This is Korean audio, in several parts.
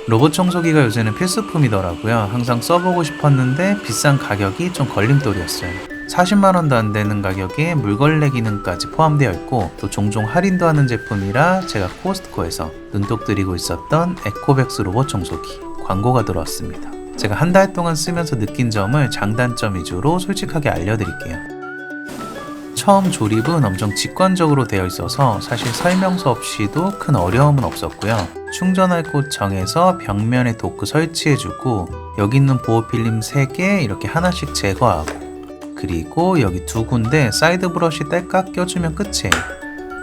로봇 청소기가 요새는 필수품이더라고요. 항상 써보고 싶었는데 비싼 가격이 좀 걸림돌이었어요. 40만원도 안 되는 가격에 물걸레 기능까지 포함되어 있고 또 종종 할인도 하는 제품이라 제가 코스트코에서 눈독 들이고 있었던 에코백스 로봇 청소기 광고가 들어왔습니다. 제가 한 달 동안 쓰면서 느낀 점을 장단점 위주로 솔직하게 알려드릴게요. 처음 조립은 엄청 직관적으로 되어 있어서 사실 설명서 없이도 큰 어려움은 없었고요. 충전할 곳 정해서 벽면에 도크 설치해주고 여기 있는 보호 필름 3개 이렇게 하나씩 제거하고 그리고 여기 2군데 사이드 브러쉬 딸깍 껴주면 끝이에요.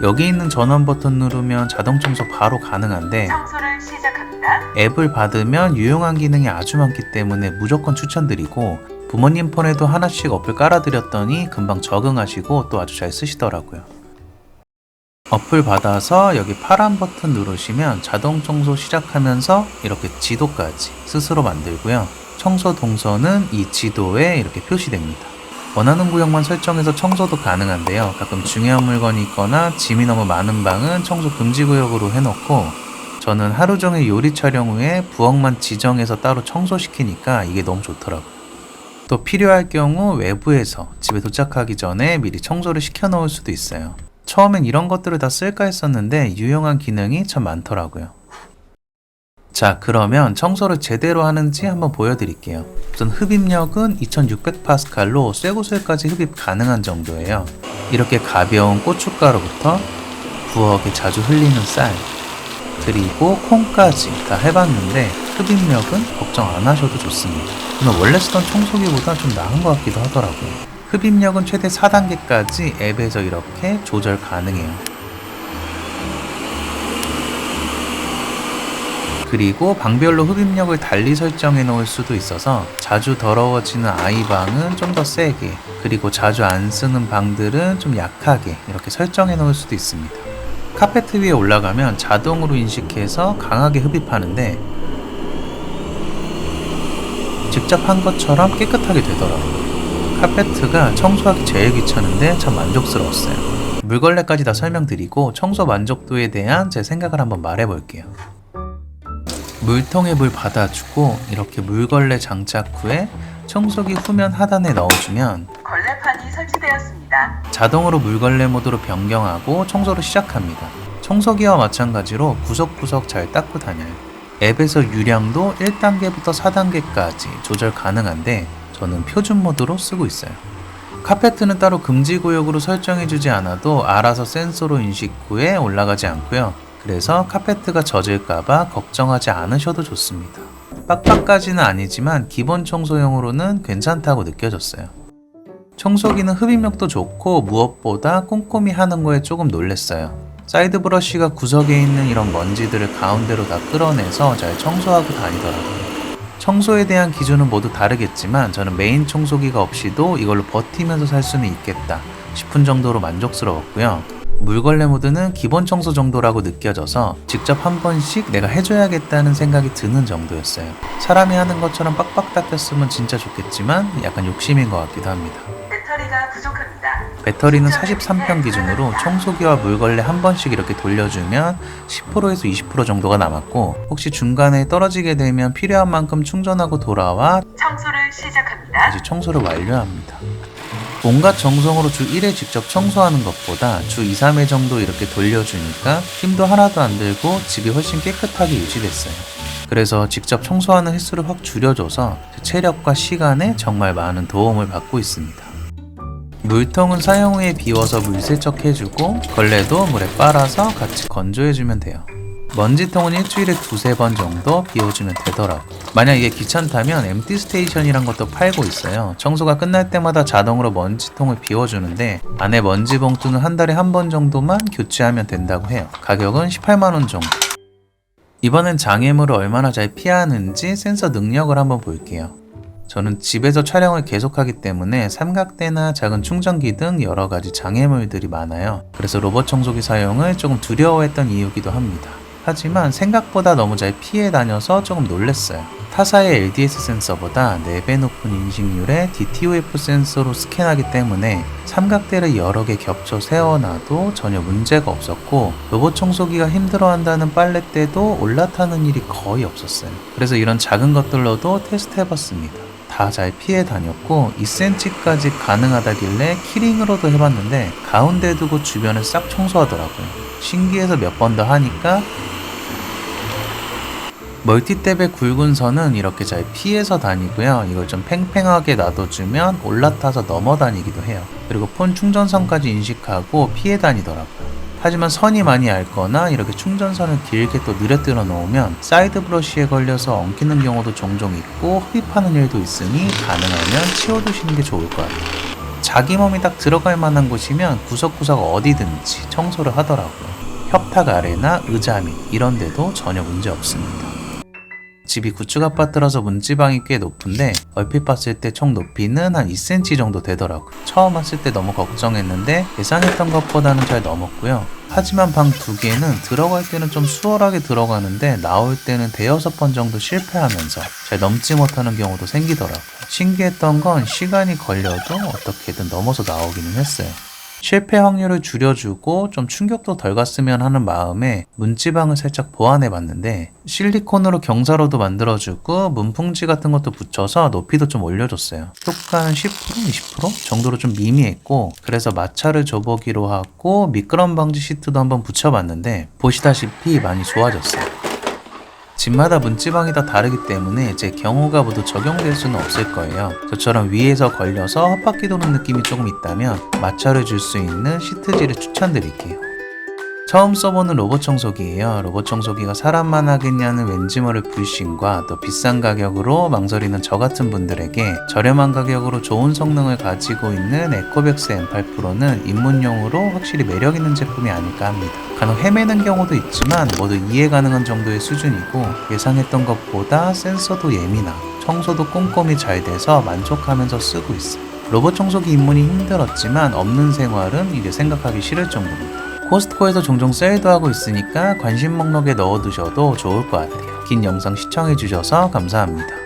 여기 있는 전원 버튼 누르면 자동 청소 바로 가능한데 청소를 시작합니다. 앱을 받으면 유용한 기능이 아주 많기 때문에 무조건 추천드리고 부모님 폰에도 하나씩 어플 깔아드렸더니 금방 적응하시고 또 아주 잘 쓰시더라고요. 어플 받아서 여기 파란 버튼 누르시면 자동 청소 시작하면서 이렇게 지도까지 스스로 만들고요. 청소 동선은 이 지도에 이렇게 표시됩니다. 원하는 구역만 설정해서 청소도 가능한데요. 가끔 중요한 물건이 있거나 짐이 너무 많은 방은 청소 금지 구역으로 해놓고 저는 하루 종일 요리 촬영 후에 부엌만 지정해서 따로 청소시키니까 이게 너무 좋더라고요. 또 필요할 경우 외부에서 집에 도착하기 전에 미리 청소를 시켜 놓을 수도 있어요. 처음엔 이런 것들을 다 쓸까 했었는데 유용한 기능이 참 많더라고요. 자, 그러면 청소를 제대로 하는지 한번 보여드릴게요. 우선 흡입력은 2600파스칼로 쇠고슬까지 흡입 가능한 정도예요. 이렇게 가벼운 고춧가루부터 부엌에 자주 흘리는 쌀 그리고 콩까지 다 해봤는데 흡입력은 걱정 안 하셔도 좋습니다. 저는 원래 쓰던 청소기보다 좀 나은 것 같기도 하더라고요. 흡입력은 최대 4단계까지 앱에서 이렇게 조절 가능해요. 그리고 방별로 흡입력을 달리 설정해 놓을 수도 있어서 자주 더러워지는 아이 방은 좀 더 세게 그리고 자주 안 쓰는 방들은 좀 약하게 이렇게 설정해 놓을 수도 있습니다. 카페트 위에 올라가면 자동으로 인식해서 강하게 흡입하는데 직접 한 것처럼 깨끗하게 되더라고요. 카페트가 청소하기 제일 귀찮은데 참 만족스러웠어요. 물걸레까지 다 설명드리고 청소 만족도에 대한 제 생각을 한번 말해볼게요. 물통에 물 받아주고 이렇게 물걸레 장착 후에 청소기 후면 하단에 넣어주면 걸레판이 설치되었습니다. 자동으로 물걸레 모드로 변경하고 청소를 시작합니다. 청소기와 마찬가지로 구석구석 잘 닦고 다녀요. 앱에서 유량도 1단계부터 4단계까지 조절 가능한데 저는 표준 모드로 쓰고 있어요. 카페트는 따로 금지 구역으로 설정해주지 않아도 알아서 센서로 인식 후에 올라가지 않고요. 그래서 카페트가 젖을까봐 걱정하지 않으셔도 좋습니다. 빡빡까지는 아니지만 기본 청소용으로는 괜찮다고 느껴졌어요. 청소기는 흡입력도 좋고 무엇보다 꼼꼼히 하는 거에 조금 놀랬어요. 사이드 브러쉬가 구석에 있는 이런 먼지들을 가운데로 다 끌어내서 잘 청소하고 다니더라고요. 청소에 대한 기준은 모두 다르겠지만 저는 메인 청소기가 없이도 이걸로 버티면서 살 수는 있겠다 싶은 정도로 만족스러웠고요. 물걸레 모드는 기본 청소 정도라고 느껴져서 직접 한 번씩 내가 해줘야겠다는 생각이 드는 정도였어요. 사람이 하는 것처럼 빡빡 닦였으면 진짜 좋겠지만 약간 욕심인 것 같기도 합니다. 배터리가 부족합니다. 배터리는 43평 기준으로 청소기와 물걸레 한 번씩 이렇게 돌려주면 10%에서 20% 정도가 남았고 혹시 중간에 떨어지게 되면 필요한 만큼 충전하고 돌아와 청소를 시작합니다. 다시 청소를 완료합니다. 온갖 정성으로 주 1회 직접 청소하는 것보다 주 2, 3회 정도 이렇게 돌려주니까 힘도 하나도 안 들고 집이 훨씬 깨끗하게 유지됐어요. 그래서 직접 청소하는 횟수를 확 줄여줘서 제 체력과 시간에 정말 많은 도움을 받고 있습니다. 물통은 사용 후에 비워서 물세척해주고 걸레도 물에 빨아서 같이 건조해주면 돼요. 먼지통은 일주일에 2-3번 정도 비워주면 되더라고요. 만약 이게 귀찮다면 엠티 스테이션이란 것도 팔고 있어요. 청소가 끝날 때마다 자동으로 먼지통을 비워주는데 안에 먼지 봉투는 한 달에 한 번 정도만 교체하면 된다고 해요. 가격은 18만원 정도. 이번엔 장애물을 얼마나 잘 피하는지 센서 능력을 한번 볼게요. 저는 집에서 촬영을 계속하기 때문에 삼각대나 작은 충전기 등 여러가지 장애물들이 많아요. 그래서 로봇 청소기 사용을 조금 두려워했던 이유기도 합니다. 하지만 생각보다 너무 잘 피해 다녀서 조금 놀랬어요. 타사의 LDS 센서보다 4배 높은 인식률의 DTOF 센서로 스캔하기 때문에 삼각대를 여러 개 겹쳐 세워놔도 전혀 문제가 없었고, 로봇 청소기가 힘들어한다는 빨랫대도 올라타는 일이 거의 없었어요. 그래서 이런 작은 것들로도 테스트 해봤습니다. 다 잘 피해 다녔고 2cm까지 가능하다길래 키링으로도 해봤는데 가운데 두고 주변을 싹 청소하더라고요. 신기해서 몇 번 더 하니까 멀티탭의 굵은 선은 이렇게 잘 피해서 다니고요. 이걸 좀 팽팽하게 놔둬주면 올라타서 넘어 다니기도 해요. 그리고 폰 충전선까지 인식하고 피해 다니더라고요. 하지만 선이 많이 얇거나 이렇게 충전선을 길게 또 늘어뜨려 놓으면 사이드 브러쉬에 걸려서 엉키는 경우도 종종 있고 흡입하는 일도 있으니 가능하면 치워두시는 게 좋을 것 같아요. 자기 몸이 딱 들어갈 만한 곳이면 구석구석 어디든지 청소를 하더라고요. 협탁 아래나 의자 밑 이런 데도 전혀 문제 없습니다. 집이 구축 아파트라서 문지방이 꽤 높은데 얼핏 봤을 때 총 높이는 한 2cm 정도 되더라고요. 처음 왔을 때 너무 걱정했는데 예상했던 것보다는 잘 넘었고요. 하지만 방 2개는 들어갈 때는 좀 수월하게 들어가는데 나올 때는 대여섯 번 정도 실패하면서 잘 넘지 못하는 경우도 생기더라고요. 신기했던 건 시간이 걸려도 어떻게든 넘어서 나오기는 했어요. 실패 확률을 줄여주고 좀 충격도 덜 갔으면 하는 마음에 문지방을 살짝 보완해 봤는데 실리콘으로 경사로도 만들어주고 문풍지 같은 것도 붙여서 높이도 좀 올려줬어요. 효과는 10%, 20% 정도로 좀 미미했고, 그래서 마찰을 줘보기로 하고 미끄럼 방지 시트도 한번 붙여봤는데 보시다시피 많이 좋아졌어요. 집마다 문지방이 다 다르기 때문에 제 경우가 모두 적용될 수는 없을 거예요. 저처럼 위에서 걸려서 헛바퀴 도는 느낌이 조금 있다면 마찰을 줄 수 있는 시트지를 추천드릴게요. 처음 써보는 로봇 청소기예요. 로봇 청소기가 사람만 하겠냐는 왠지 모를 불신과 또 비싼 가격으로 망설이는 저 같은 분들에게 저렴한 가격으로 좋은 성능을 가지고 있는 에코백스 M8 프로는 입문용으로 확실히 매력 있는 제품이 아닐까 합니다. 간혹 헤매는 경우도 있지만 모두 이해 가능한 정도의 수준이고 예상했던 것보다 센서도 예민하고 청소도 꼼꼼히 잘 돼서 만족하면서 쓰고 있어요. 로봇 청소기 입문이 힘들었지만 없는 생활은 이제 생각하기 싫을 정도입니다. 코스트코에서 종종 세일도 하고 있으니까 관심 목록에 넣어두셔도 좋을 것 같아요. 긴 영상 시청해주셔서 감사합니다.